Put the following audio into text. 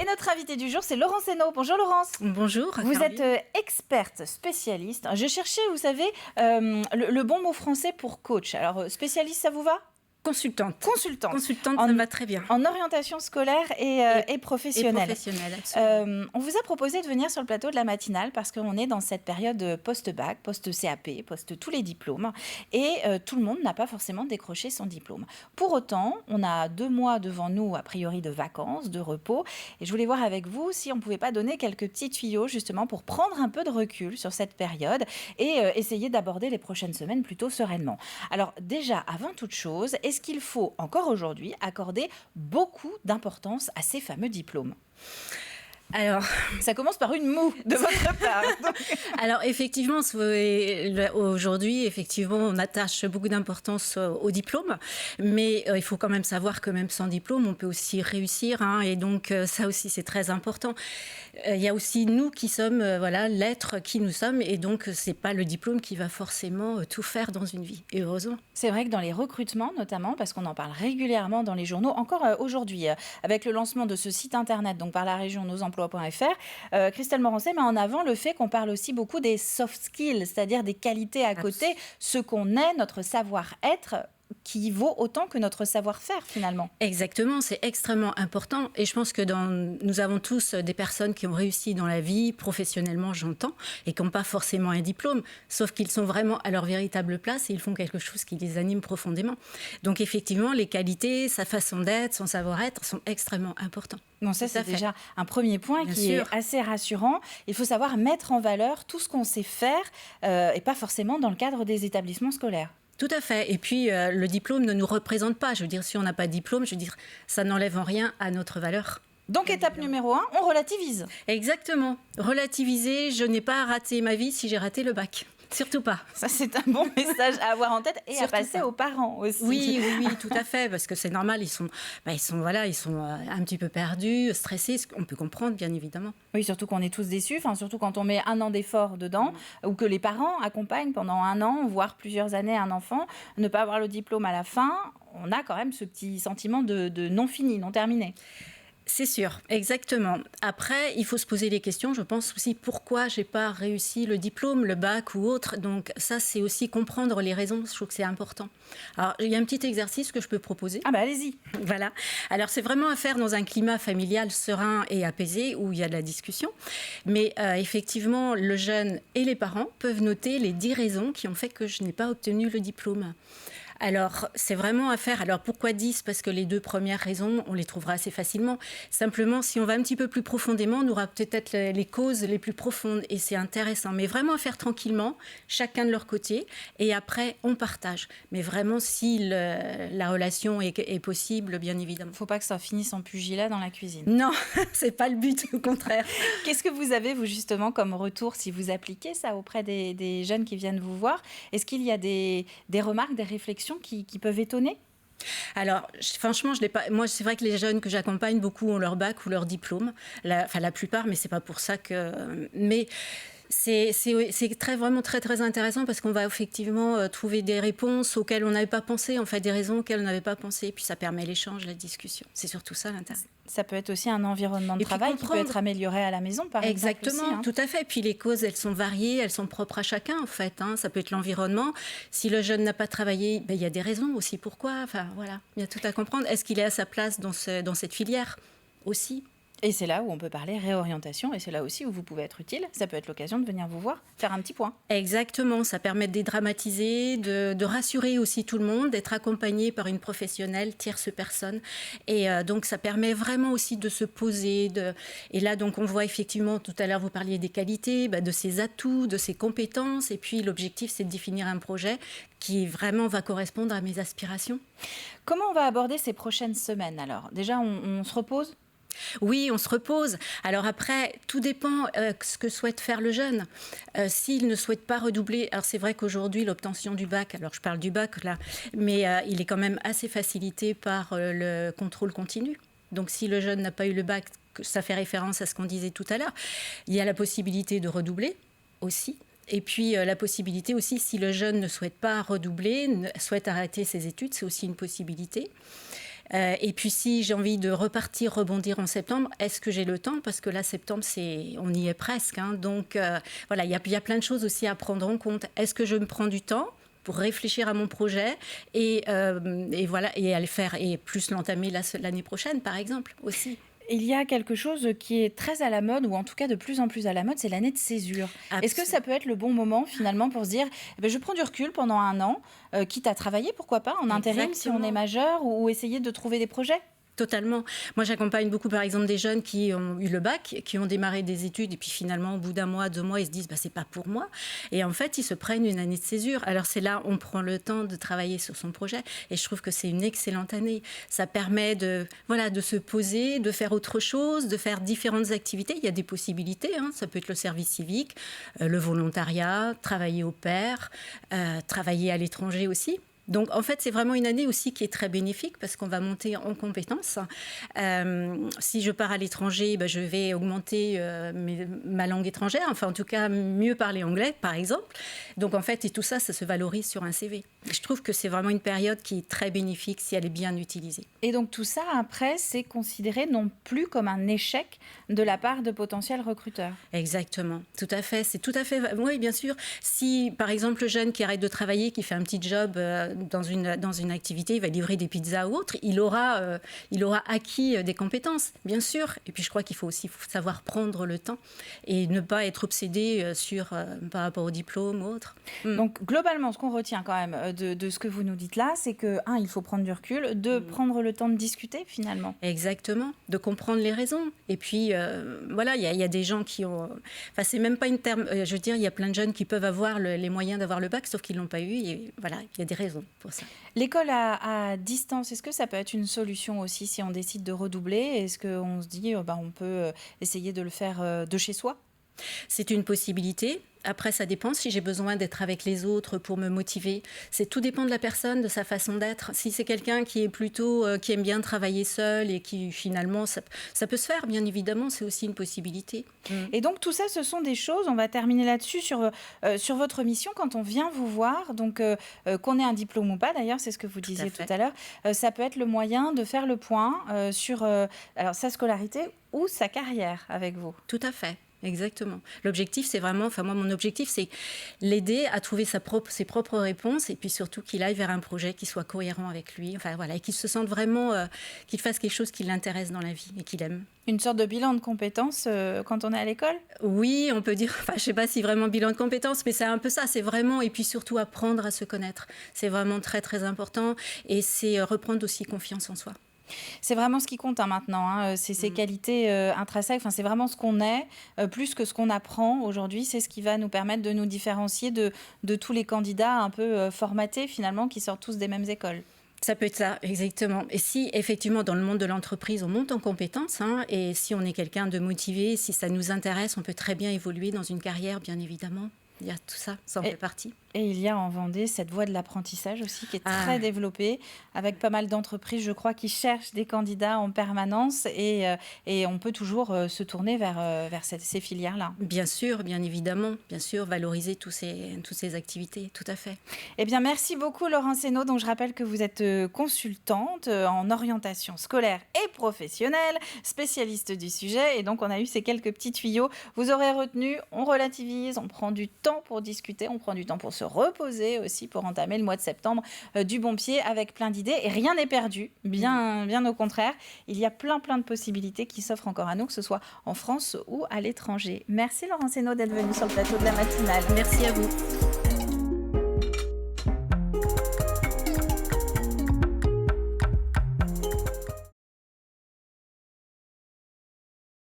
notre invitée du jour, c'est Laurence Hainaut. Bonjour Laurence. Bonjour. Vous Caroline. êtes experte, spécialiste. Je cherchais, vous savez, le bon mot français pour coach. Alors, spécialiste, ça vous va ? Consultante. Consultante, ça me va très bien. En orientation scolaire et professionnelle. Et professionnelle, absolument. On vous a proposé de venir sur le plateau de la matinale parce qu'on est dans cette période post-bac, post-CAP, post-tous les diplômes. Et tout le monde n'a pas forcément décroché son diplôme. Pour autant, on a 2 mois devant nous, a priori, de vacances, de repos. Et je voulais voir avec vous si on ne pouvait pas donner quelques petits tuyaux, justement, pour prendre un peu de recul sur cette période et essayer d'aborder les prochaines semaines plutôt sereinement. Alors, déjà, avant toute chose, est-ce qu'il faut encore aujourd'hui accorder beaucoup d'importance à ces fameux diplômes ? Alors, ça commence par une moue de votre part. Alors effectivement, aujourd'hui, effectivement, on attache beaucoup d'importance au diplôme, mais il faut quand même savoir que même sans diplôme, on peut aussi réussir, et donc ça aussi c'est très important. Il y a aussi nous qui sommes, l'être qui nous sommes, et donc c'est pas le diplôme qui va forcément tout faire dans une vie, et heureusement. C'est vrai que dans les recrutements notamment, parce qu'on en parle régulièrement dans les journaux, encore aujourd'hui, avec le lancement de ce site internet, donc par la région nosemploi.fr, Christelle Morancet met en avant le fait qu'on parle aussi beaucoup des soft skills, c'est-à-dire des qualités à côté, ce qu'on est, notre savoir-être, qui vaut autant que notre savoir-faire finalement. Exactement, c'est extrêmement important et je pense que nous avons tous des personnes qui ont réussi dans la vie, professionnellement j'entends, et qui n'ont pas forcément un diplôme, sauf qu'ils sont vraiment à leur véritable place et ils font quelque chose qui les anime profondément. Donc effectivement, les qualités, sa façon d'être, son savoir-être sont extrêmement importants. Non, ça c'est déjà un premier point qui est assez rassurant. Il faut savoir mettre en valeur tout ce qu'on sait faire et pas forcément dans le cadre des établissements scolaires. Tout à fait. Et puis, le diplôme ne nous représente pas. Je veux dire, si on n'a pas de diplôme, je veux dire, ça n'enlève en rien à notre valeur. Donc, étape numéro 1, on relativise. Exactement. Relativiser, je n'ai pas raté ma vie si j'ai raté le bac. Surtout pas. Ça, c'est un bon message à avoir en tête et surtout à passer aux parents aussi. Oui, tout à fait, parce que c'est normal, ils sont un petit peu perdus, stressés, on peut comprendre, bien évidemment. Oui, surtout qu'on est tous déçus, surtout quand on met 1 an d'effort dedans, ou que les parents accompagnent pendant 1 an, voire plusieurs années un enfant, ne pas avoir le diplôme à la fin, on a quand même ce petit sentiment de non fini, non terminé. C'est sûr, exactement. Après, il faut se poser des questions. Je pense aussi pourquoi j'ai pas réussi le diplôme, le bac ou autre. Donc ça, c'est aussi comprendre les raisons. Je trouve que c'est important. Alors, il y a un petit exercice que je peux proposer. Ah bah allez-y. Voilà. Alors, c'est vraiment à faire dans un climat familial serein et apaisé où il y a de la discussion. Mais effectivement, le jeune et les parents peuvent noter les 10 raisons qui ont fait que je n'ai pas obtenu le diplôme. Alors, c'est vraiment à faire. Alors, pourquoi 10 ? Parce que les 2 premières raisons, on les trouvera assez facilement. Simplement, si on va un petit peu plus profondément, on aura peut-être les causes les plus profondes et c'est intéressant. Mais vraiment à faire tranquillement, chacun de leur côté. Et après, on partage. Mais vraiment, si la relation est possible, bien évidemment. Il ne faut pas que ça finisse en pugilat dans la cuisine. Non, c'est pas le but, au contraire. Qu'est-ce que vous avez, vous, justement, comme retour si vous appliquez ça auprès des jeunes qui viennent vous voir ? Est-ce qu'il y a des remarques, des réflexions qui peuvent étonner ? Alors, franchement, je l'ai pas. Moi, c'est vrai que les jeunes que j'accompagne, beaucoup ont leur bac ou leur diplôme. La plupart, mais c'est pas pour ça que. Mais c'est vraiment très, très intéressant parce qu'on va effectivement trouver des réponses auxquelles on n'avait pas pensé, en fait, des raisons auxquelles on n'avait pas pensé. Et puis, ça permet l'échange, la discussion. C'est surtout ça l'intérêt. Ça peut être aussi un environnement de travail qui peut être amélioré à la maison, par exemple. Exactement, tout à fait. Puis les causes, elles sont variées, elles sont propres à chacun, en fait. Ça peut être l'environnement. Si le jeune n'a pas travaillé, il y a des raisons aussi. Pourquoi ? Enfin, voilà, il y a tout à comprendre. Est-ce qu'il est à sa place dans cette filière aussi ? Et c'est là où on peut parler réorientation, et c'est là aussi où vous pouvez être utile. Ça peut être l'occasion de venir vous voir, faire un petit point. Exactement, ça permet de dédramatiser, de rassurer aussi tout le monde, d'être accompagné par une professionnelle, tierce personne. Et donc ça permet vraiment aussi de se poser. Et là, donc on voit effectivement, tout à l'heure vous parliez des qualités, de ses atouts, de ses compétences. Et puis l'objectif, c'est de définir un projet qui vraiment va correspondre à mes aspirations. Comment on va aborder ces prochaines semaines alors ? Déjà, on se repose ? Oui, on se repose. Alors après, tout dépend ce que souhaite faire le jeune. S'il ne souhaite pas redoubler, alors c'est vrai qu'aujourd'hui, l'obtention du bac, alors je parle du bac là, mais il est quand même assez facilité par le contrôle continu. Donc si le jeune n'a pas eu le bac, ça fait référence à ce qu'on disait tout à l'heure, il y a la possibilité de redoubler aussi. Et puis la possibilité aussi, si le jeune ne souhaite pas redoubler, souhaite arrêter ses études, c'est aussi une possibilité. Et puis si j'ai envie de repartir, rebondir en septembre, est-ce que j'ai le temps? Parce que là, septembre, on y est presque. Hein. Donc voilà, il y a plein de choses aussi à prendre en compte. Est-ce que je me prends du temps pour réfléchir à mon projet et voilà, et à le faire et plus l'entamer l'année prochaine, par exemple, aussi. Il y a quelque chose qui est très à la mode, ou en tout cas de plus en plus à la mode, c'est l'année de césure. Est-ce que ça peut être le bon moment finalement pour se dire, je prends du recul pendant un an, quitte à travailler, pourquoi pas, en intérim si on est majeur, ou essayer de trouver des projets? Totalement. Moi, j'accompagne beaucoup, par exemple, des jeunes qui ont eu le bac, qui ont démarré des études, et puis finalement, au bout d'un mois, 2 mois, ils se disent c'est pas pour moi. Et en fait, ils se prennent une année de césure. Alors, c'est là, on prend le temps de travailler sur son projet. Et je trouve que c'est une excellente année. Ça permet de se poser, de faire autre chose, de faire différentes activités. Il y a des possibilités. Hein. Ça peut être le service civique, le volontariat, travailler au pair, travailler à l'étranger aussi. Donc, en fait, c'est vraiment une année aussi qui est très bénéfique parce qu'on va monter en compétences. Si je pars à l'étranger, je vais augmenter ma langue étrangère, enfin, en tout cas, mieux parler anglais, par exemple. Donc, en fait, et tout ça, ça se valorise sur un CV. Je trouve que c'est vraiment une période qui est très bénéfique si elle est bien utilisée. Et donc, tout ça, après, c'est considéré non plus comme un échec de la part de potentiels recruteurs. Exactement, tout à fait. C'est tout à fait... Oui, bien sûr. Si, par exemple, le jeune qui arrête de travailler, qui fait un petit job dans une activité, il va livrer des pizzas ou autre, il aura acquis des compétences, bien sûr. Et puis, je crois qu'il faut aussi savoir prendre le temps et ne pas être obsédé par rapport au diplôme ou autre. Donc, globalement, ce qu'on retient quand même de ce que vous nous dites là, c'est que, il faut prendre du recul, prendre le temps de discuter, finalement. Exactement, de comprendre les raisons. Et puis, voilà, il y a des gens qui ont... Enfin, c'est même pas une terme... je veux dire, il y a plein de jeunes qui peuvent avoir les moyens d'avoir le bac, sauf qu'ils ne l'ont pas eu. Et voilà, il y a des raisons pour ça. L'école à distance, est-ce que ça peut être une solution aussi si on décide de redoubler? Est-ce qu'on se dit, on peut essayer de le faire de chez soi? C'est une possibilité. Après, ça dépend si j'ai besoin d'être avec les autres pour me motiver. Tout dépend de la personne, de sa façon d'être. Si c'est quelqu'un qui est plutôt, qui aime bien travailler seul et qui finalement, ça peut se faire, bien évidemment, c'est aussi une possibilité. Et donc tout ça, ce sont des choses, on va terminer là-dessus, sur votre mission quand on vient vous voir, donc qu'on ait un diplôme ou pas d'ailleurs, c'est ce que vous disiez tout à l'heure, ça peut être le moyen de faire le point sur alors, sa scolarité ou sa carrière avec vous. Tout à fait. Exactement. L'objectif, c'est vraiment, moi, mon objectif, c'est l'aider à trouver ses propres réponses et puis surtout qu'il aille vers un projet qui soit cohérent avec lui, et qu'il se sente vraiment, qu'il fasse quelque chose qui l'intéresse dans la vie et qu'il aime. Une sorte de bilan de compétences quand on est à l'école? Oui, on peut dire, je ne sais pas si vraiment bilan de compétences, mais c'est un peu ça, c'est vraiment, et puis surtout apprendre à se connaître. C'est vraiment très, très important et c'est reprendre aussi confiance en soi. C'est vraiment ce qui compte maintenant, c'est ses qualités intrinsèques, c'est vraiment ce qu'on est, plus que ce qu'on apprend aujourd'hui, c'est ce qui va nous permettre de nous différencier de tous les candidats un peu formatés finalement, qui sortent tous des mêmes écoles. Ça peut être ça, exactement. Et si, effectivement, dans le monde de l'entreprise, on monte en compétences, et si on est quelqu'un de motivé, si ça nous intéresse, on peut très bien évoluer dans une carrière, bien évidemment. Il y a tout ça, ça en fait partie. Et il y a en Vendée cette voie de l'apprentissage aussi qui est très développée, avec pas mal d'entreprises, je crois, qui cherchent des candidats en permanence et on peut toujours se tourner vers ces filières-là. Bien sûr, bien évidemment, bien sûr, valoriser toutes ces activités, tout à fait. Eh bien, merci beaucoup Laurence Hainaut. Donc, je rappelle que vous êtes consultante en orientation scolaire et professionnelle, spécialiste du sujet. Et donc, on a eu ces quelques petits tuyaux. Vous aurez retenu, on relativise, on prend du temps pour discuter, on prend du temps pour se reposer aussi, pour entamer le mois de septembre du bon pied avec plein d'idées. Et rien n'est perdu, bien au contraire. Il y a plein de possibilités qui s'offrent encore à nous, que ce soit en France ou à l'étranger. Merci Laurence Hainaut d'être venue sur le plateau de la matinale. Merci à vous.